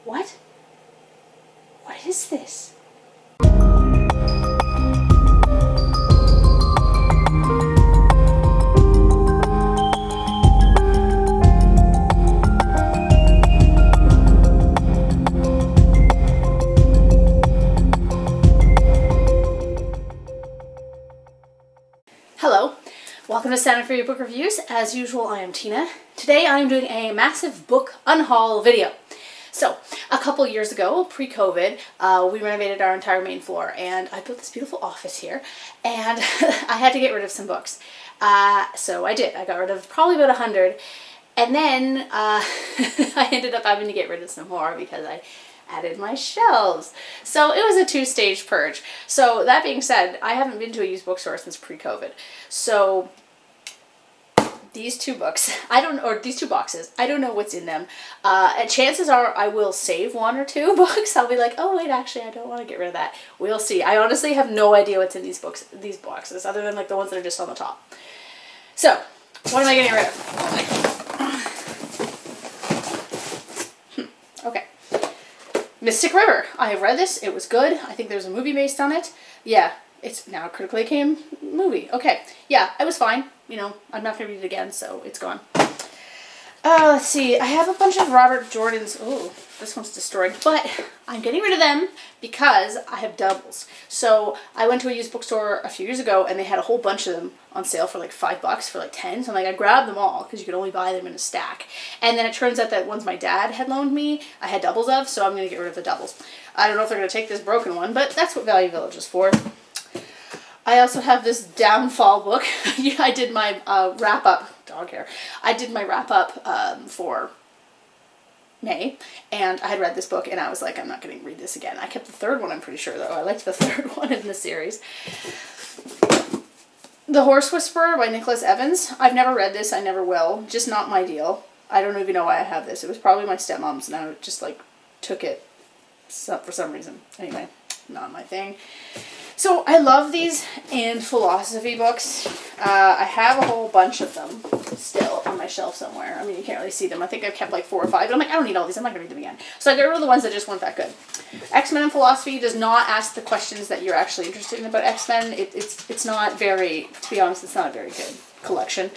What? What is this? Hello, welcome to Santa Fe Book Reviews. As usual, I am Tina. Today I am doing a massive book unhaul video. So, a couple years ago, pre-COVID, we renovated our entire main floor and I built this beautiful office here and I had to get rid of some books. So I did. I got rid of probably about 100 and then I ended up having to get rid of some more because I added my shelves. So it was a two-stage purge. So that being said, I haven't been to a used bookstore since pre-COVID. So these two books, these two boxes, I don't know what's in them. Chances are I will save one or two books. I'll be like, oh wait, actually I don't want to get rid of that. We'll see. I honestly have no idea what's in these boxes, other than like the ones that are just on the top. So, what am I getting rid of? Okay. Mystic River. I have read this. It was good. I think there's a movie based on it. Yeah, it's now a critically acclaimed movie. Okay. Yeah, it was fine. You know, I'm not going to read it again, so it's gone. Let's see. I have a bunch of Robert Jordan's. Oh, this one's destroyed. But I'm getting rid of them because I have doubles. So I went to a used bookstore a few years ago and they had a whole bunch of them on sale for like $5 for like 10. So I'm like, I grabbed them all because you could only buy them in a stack. And then it turns out that ones my dad had loaned me, I had doubles of, so I'm going to get rid of the doubles. I don't know if they're going to take this broken one, but that's what Value Village is for. I also have this Downfall book. I did my wrap-up, dog hair, I did my wrap-up for May, and I had read this book, and I was like, I'm not going to read this again. I kept the third one, I'm pretty sure, though. I liked the third one in the series. The Horse Whisperer by Nicholas Evans. I've never read this. I never will. Just not my deal. I don't even know why I have this. It was probably my stepmom's, and I just, like, took it for some reason. Anyway, not my thing. So I love these and philosophy books. I have a whole bunch of them still on my shelf somewhere. I mean, you can't really see them. I think I've kept like 4 or 5. But I'm like, I don't need all these. I'm not going to read them again. So I got rid of the ones that just weren't that good. X-Men and Philosophy does not ask the questions that you're actually interested in about X-Men. It's not very, to be honest, it's not a very good collection.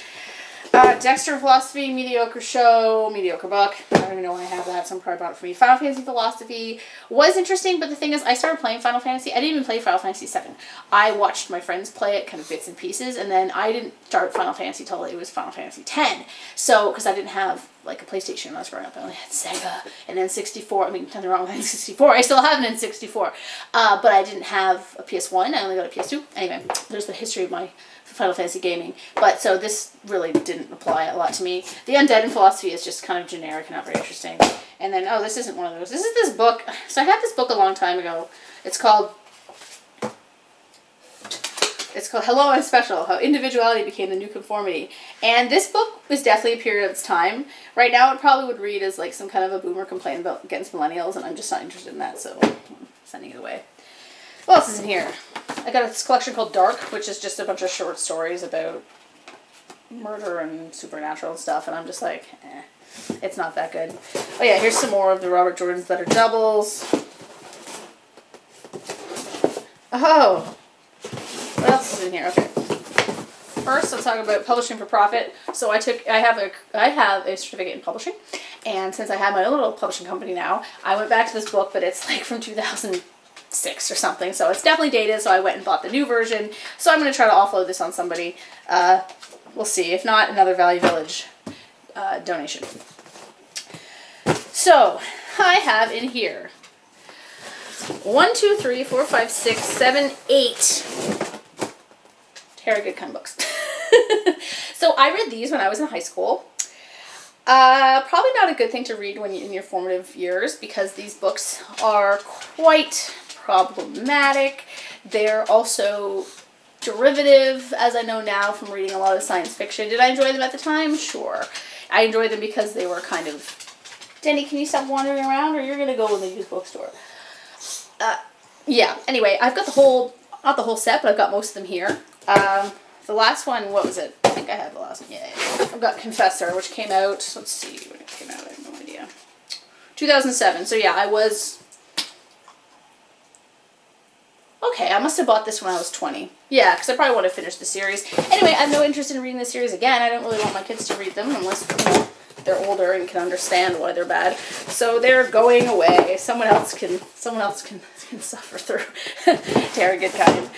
Dexter and Philosophy, mediocre show, mediocre book. I don't even know why I have that, so I'm probably bought it for me. Final Fantasy Philosophy was interesting, but the thing is, I started playing Final Fantasy. I didn't even play Final Fantasy 7. I watched my friends play it, kind of bits and pieces, and then I didn't start Final Fantasy till it was Final Fantasy 10. So, because I didn't have like a PlayStation when I was growing up, I only had Sega and N64. I mean, nothing wrong with N64. I still have an N64, but I didn't have a PS1. I only got a PS2. Anyway, there's the history of my Final Fantasy gaming. But so this really didn't apply a lot to me. The Undead in Philosophy is just kind of generic and not very interesting. And then, oh, this isn't one of those. This is this book. So I had this book a long time ago. It's called Hello, I'm Special, How Individuality Became the New Conformity. And this book was definitely a period of its time. Right now it probably would read as like some kind of a boomer complaint against millennials, and I'm just not interested in that, so I'm sending it away. What else is in here? I got this collection called Dark, which is just a bunch of short stories about murder and supernatural stuff, and I'm just like, it's not that good. Oh yeah, here's some more of the Robert Jordans that are doubles. Oh! What else is in here? Okay. First, let's talk about publishing for profit. So I have a certificate in publishing, and since I have my own little publishing company now, I went back to this book, but it's like from 2006 or something, so it's definitely dated, so I went and bought the new version. So I'm going to try to offload this on somebody. We'll see. If not, another Value Village donation. So, I have in here 1, 2, 3, 4, 5, 6, 7, 8 Terry Goodkind books. So I read these when I was in high school. Probably not a good thing to read when you're in your formative years because these books are quite problematic. They're also derivative, as I know now from reading a lot of science fiction. Did I enjoy them at the time? Sure. I enjoyed them because they were kind of, Denny, can you stop wandering around or you're going to go in the used bookstore? Yeah, anyway, I've got the whole, not the whole set, but I've got most of them here. The last one, what was it? I think I have the last one. Yeah. I've got Confessor, which came out, let's see when it came out, I have no idea. 2007. So yeah, I was... Okay, I must have bought this when I was 20. Yeah, because I probably want to finish the series. Anyway, I have no interest in reading the series again. I don't really want my kids to read them unless, they're older and can understand why they're bad. So they're going away. Someone else can suffer through Terra Good Kind.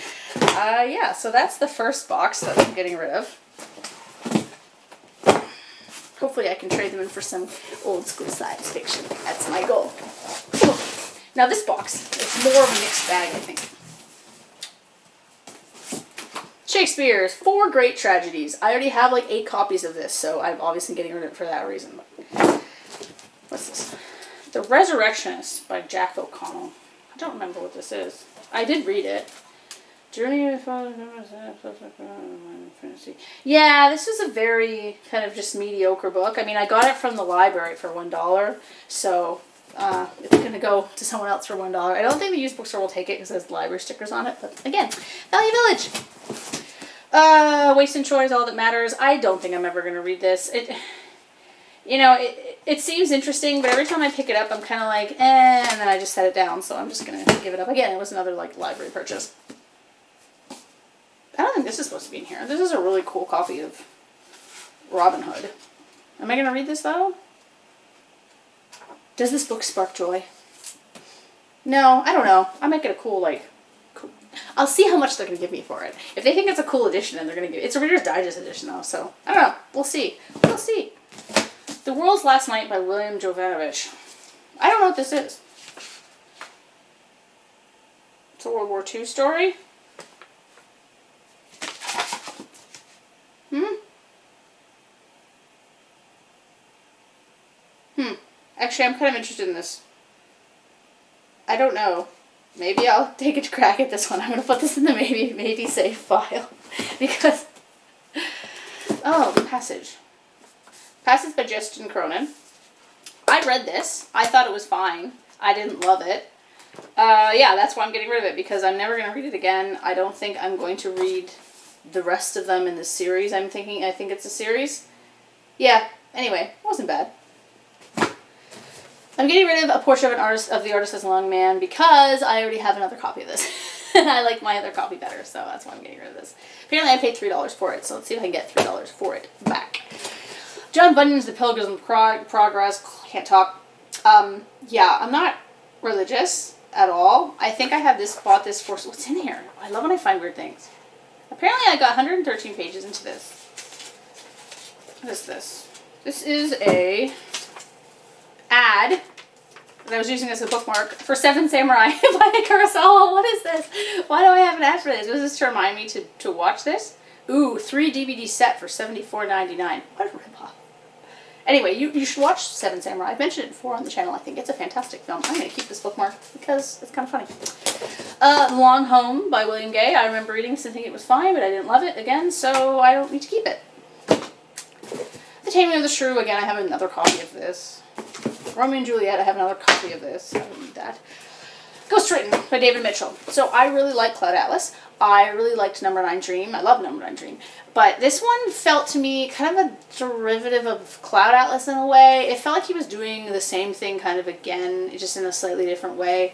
Yeah, so that's the first box that I'm getting rid of. Hopefully I can trade them in for some old school science fiction. That's my goal. Now this box is more of a mixed bag, I think. Shakespeare's 4 Great Tragedies. I already have like 8 copies of this, so I'm obviously getting rid of it for that reason. What's this? The Resurrectionist by Jack O'Connell. I don't remember what this is. I did read it. Journey of Fantasy. Yeah, this is a very kind of just mediocre book. I mean, I got it from the library for $1, so it's going to go to someone else for $1. I don't think the used bookstore will take it because it has library stickers on it, but again, Value Village. Waste and Choice, All That Matters. I don't think I'm ever going to read this. It seems interesting, but every time I pick it up, I'm kind of like, and then I just set it down, so I'm just going to give it up. Again, it was another, library purchase. I don't think this is supposed to be in here. This is a really cool copy of Robin Hood. Am I going to read this, though? Does this book spark joy? No, I don't know. I might get a cool, cool. I'll see how much they're going to give me for it. If they think it's a cool edition, then they're going to give it. It's a Reader's Digest edition, though, so I don't know. We'll see. We'll see. The World's Last Night by William Jovanovich. I don't know what this is. It's a World War II story? Actually, I'm kind of interested in this. I don't know. Maybe I'll take a crack at this one. I'm going to put this in the maybe save file. Because... Oh, The Passage. Passage by Justin Cronin. I read this. I thought it was fine. I didn't love it. Yeah, that's why I'm getting rid of it. Because I'm never going to read it again. I don't think I'm going to read the rest of them in this series. I think it's a series. Yeah. Anyway, it wasn't bad. I'm getting rid of A Portrait of the Artist as a Young Man because I already have another copy of this. And I like my other copy better, so that's why I'm getting rid of this. Apparently I paid $3 for it, so let's see if I can get $3 for it back. John Bunyan's The Pilgrims Progress. Can't talk. Yeah, I'm not religious at all. I think I bought this for... What's in here? I love when I find weird things. Apparently I got 113 pages into this. What is this? This is a ad that I was using as a bookmark for Seven Samurai by Kurosawa. What is this? Why do I have an ad for this? Was this to remind me to watch this? Ooh, 3 DVD set for $74.99. What a ripoff. Anyway, you should watch Seven Samurai. I've mentioned it before on the channel. I think it's a fantastic film. I'm going to keep this bookmark because it's kind of funny. Long Home by William Gay. I remember reading this and thinking it was fine, but I didn't love it again, so I don't need to keep it. The Taming of the Shrew. Again, I have another copy of this. Romeo and Juliet. I have another copy of this. I don't need that. Ghostwritten by David Mitchell. So I really like Cloud Atlas. I really liked Number 9 Dream. I love Number 9 Dream. But this one felt to me kind of a derivative of Cloud Atlas in a way. It felt like he was doing the same thing kind of again, just in a slightly different way.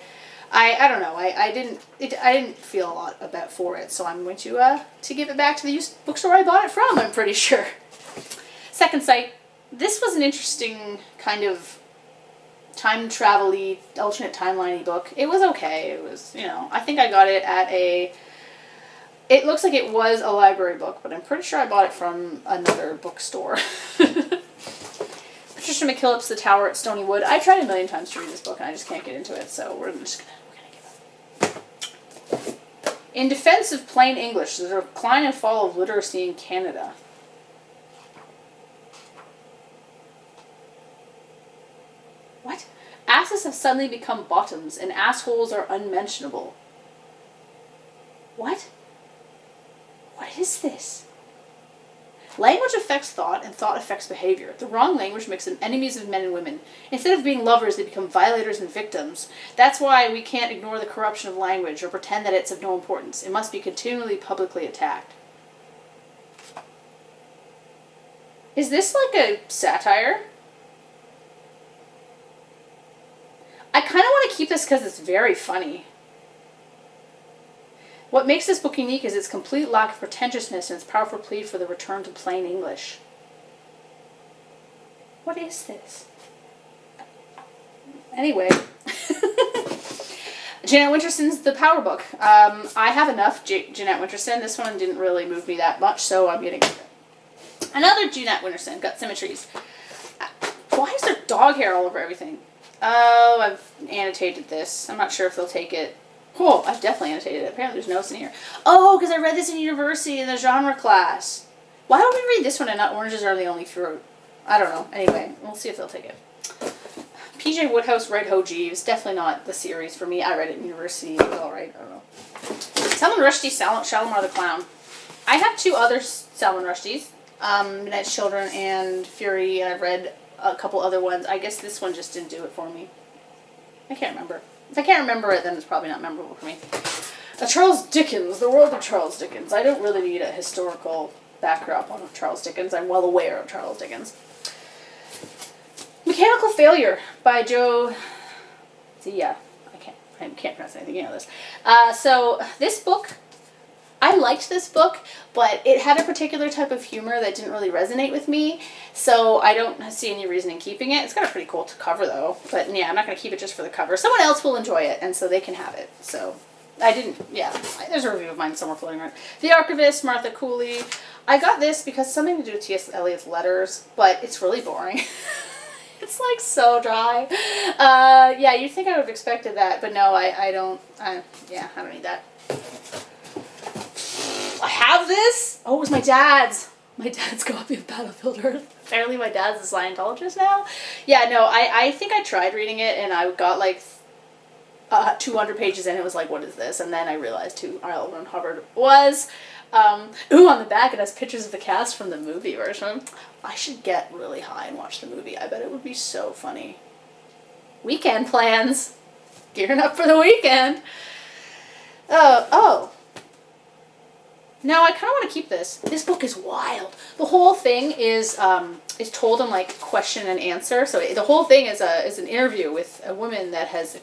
I don't know. I didn't feel a lot for it, so I'm going to give it back to the used bookstore I bought it from, I'm pretty sure. Second Sight. This was an interesting kind of time travel-y, alternate timeline-y book. It was okay. It was, I think I got it at it looks like it was a library book, but I'm pretty sure I bought it from another bookstore. Patricia McKillip's The Tower at Stonywood. I tried a million times to read this book, and I just can't get into it, so we're gonna give up. In Defense of Plain English, the Decline and Fall of Literacy in Canada. What? Asses have suddenly become bottoms, and assholes are unmentionable. What? What is this? Language affects thought, and thought affects behavior. The wrong language makes them enemies of men and women. Instead of being lovers, they become violators and victims. That's why we can't ignore the corruption of language or pretend that it's of no importance. It must be continually publicly attacked. Is this like a satire? keep this because it's very funny. What makes this book unique is its complete lack of pretentiousness and its powerful plea for the return to plain English. What is this? Anyway. Jeanette Winterson's The Power Book. I have enough Jeanette Winterson. This one didn't really move me that much, so I'm getting it. Another Jeanette Winterson, Gut Symmetries. Why is there dog hair all over everything? Oh, I've annotated this. I'm not sure if they'll take it. Oh, I've definitely annotated it. Apparently there's notes in here. Oh, because I read this in university in the genre class. Why don't we read this one and not Oranges Are the Only Fruit? I don't know. Anyway, we'll see if they'll take it. P.J. Woodhouse, Red Ho Jeeves. Definitely not the series for me. I read it in university. It was alright. I don't know. Salman Rushdie, Shalimar the Clown. I have 2 other Salman Rushdies. Midnight's Children and Fury, and I've read a couple other ones. I guess this one just didn't do it for me. I can't remember. If I can't remember it, then it's probably not memorable for me. Charles Dickens, The World of Charles Dickens. I don't really need a historical backdrop on Charles Dickens. I'm well aware of Charles Dickens. Mechanical Failure by Joe Zia. I can't pronounce anything, you know this. So this book, I liked this book, but it had a particular type of humor that didn't really resonate with me, so I don't see any reason in keeping it. It's got a pretty cool cover, though, but yeah, I'm not going to keep it just for the cover. Someone else will enjoy it, and so they can have it, so I didn't, yeah, there's a review of mine somewhere floating around. The Archivist, Martha Cooley. I got this because something to do with T.S. Eliot's letters, but it's really boring. It's like so dry. Yeah, you'd think I would have expected that, but no, I don't need that. I have this? Oh, it was my dad's. My dad's copy of Battlefield Earth. Apparently my dad's a Scientologist now. Yeah, no, I think I tried reading it and I got like 200 pages in. It was like, what is this? And then I realized who R. L. Ron Hubbard was. On the back it has pictures of the cast from the movie version. I should get really high and watch the movie. I bet it would be so funny. Weekend plans. Gearing up for the weekend. Oh. No, I kind of want to keep this. This book is wild. The whole thing is told in like question and answer. So the whole thing is an interview with a woman that has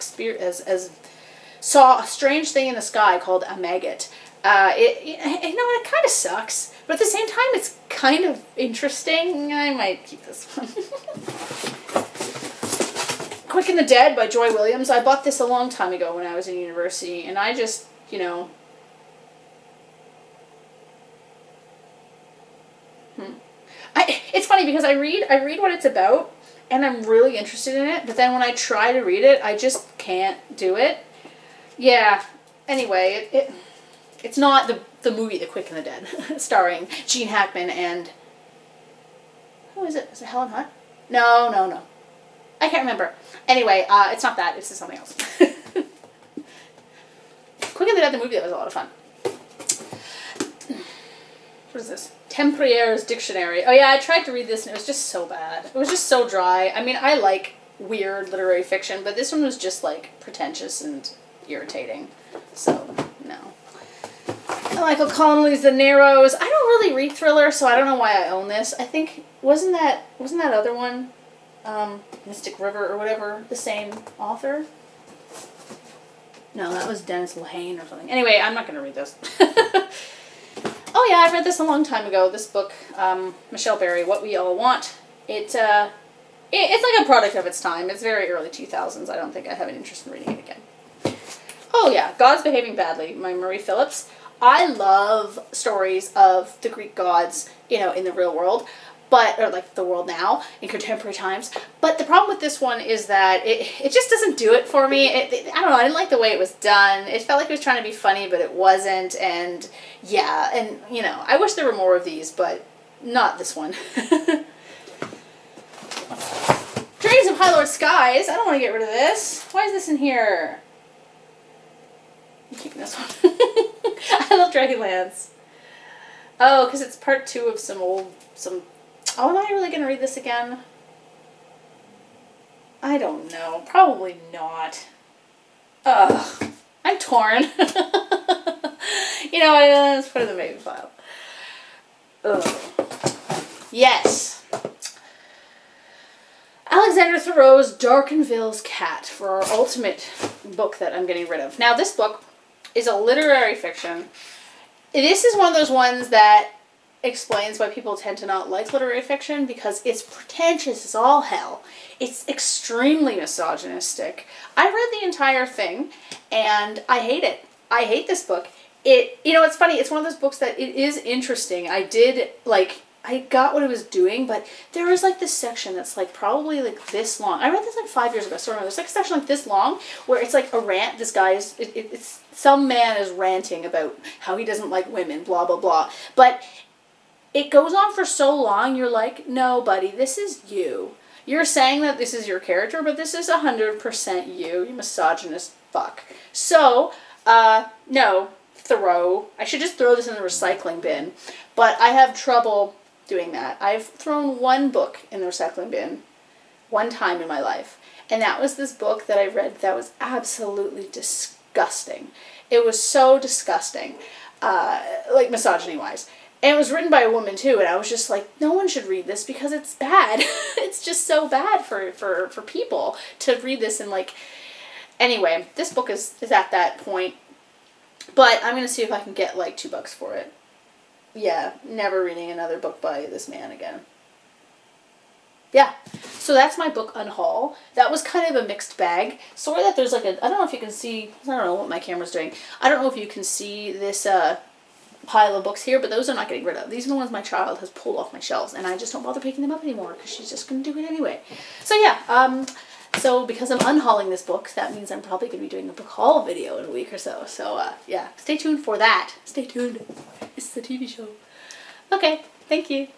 saw a strange thing in the sky called a maggot. It kind of sucks, but at the same time, it's kind of interesting. I might keep this one. Quick and the Dead by Joy Williams. I bought this a long time ago when I was in university, and I just, it's funny because I read what it's about, and I'm really interested in it, but then when I try to read it, I just can't do it. Yeah. Anyway, it's not the movie The Quick and the Dead, starring Gene Hackman and... Who is it? Is it Helen Hunt? No. I can't remember. Anyway, it's not that. It's just something else. Quick and the Dead, the movie, that was a lot of fun. What is this? Tempriere's Dictionary. Oh yeah, I tried to read this and it was just so bad. It was just so dry. I mean, I like weird literary fiction, but this one was just like pretentious and irritating. So, no. Michael Connelly's The Narrows. I don't really read thriller, so I don't know why I own this. I think, wasn't that other one, Mystic River or whatever, the same author? No, that was Dennis Lehane or something. Anyway, I'm not going to read this. Oh yeah, I read this a long time ago. This book, Michelle Berry, What We All Want. It's like a product of its time. It's very early 2000s. I don't think I have an interest in reading it again. Oh yeah, Gods Behaving Badly by Marie Phillips. I love stories of the Greek gods, in the real world, or like the world now, in contemporary times. But the problem with this one is that it just doesn't do it for me. I don't know, I didn't like the way it was done. It felt like it was trying to be funny, but it wasn't. And yeah, and I wish there were more of these, but not this one. Dreams of High Lord Skies. I don't want to get rid of this. Why is this in here? I'm keeping this one. I love Dragonlance. Oh, because it's part 2 of Oh, am I really going to read this again? I don't know. Probably not. Ugh. I'm torn. Let's put it in the maybe file. Ugh. Yes. Alexander Thoreau's Darkenville's Cat for our ultimate book that I'm getting rid of. Now, this book is a literary fiction. This is one of those ones that explains why people tend to not like literary fiction, because it's pretentious as all hell. It's extremely misogynistic. I read the entire thing, and I hate it. I hate this book. It's funny, it's one of those books that it is interesting. I got what it was doing, but there is like this section that's like probably like this long. I read this like 5 years ago, so there's like a section like this long where it's like a rant. This guy is, it's some man is ranting about how he doesn't like women, blah, blah, blah. But it goes on for so long, you're like, no, buddy, this is you. You're saying that this is your character, but this is 100% you misogynist fuck. So, no, Thoreau. I should just throw this in the recycling bin, but I have trouble doing that. I've thrown one book in the recycling bin one time in my life, and that was this book that I read that was absolutely disgusting. It was so disgusting, like misogyny-wise. And it was written by a woman too, and I was just like, no one should read this because it's bad. It's just so bad for people to read this and like... Anyway, this book is at that point, but I'm going to see if I can get like $2 for it. Yeah, never reading another book by this man again. Yeah, so that's my book unhaul. That was kind of a mixed bag. Sorry that there's like I don't know if you can see, I don't know what my camera's doing. I don't know if you can see this pile of books here, but those I'm not getting rid of. These are the ones my child has pulled off my shelves, and I just don't bother picking them up anymore because she's just going to do it anyway. So yeah, so because I'm unhauling this book, that means I'm probably going to be doing a book haul video in a week or so. So yeah, stay tuned for that. Stay tuned. It's the TV show. Okay, thank you.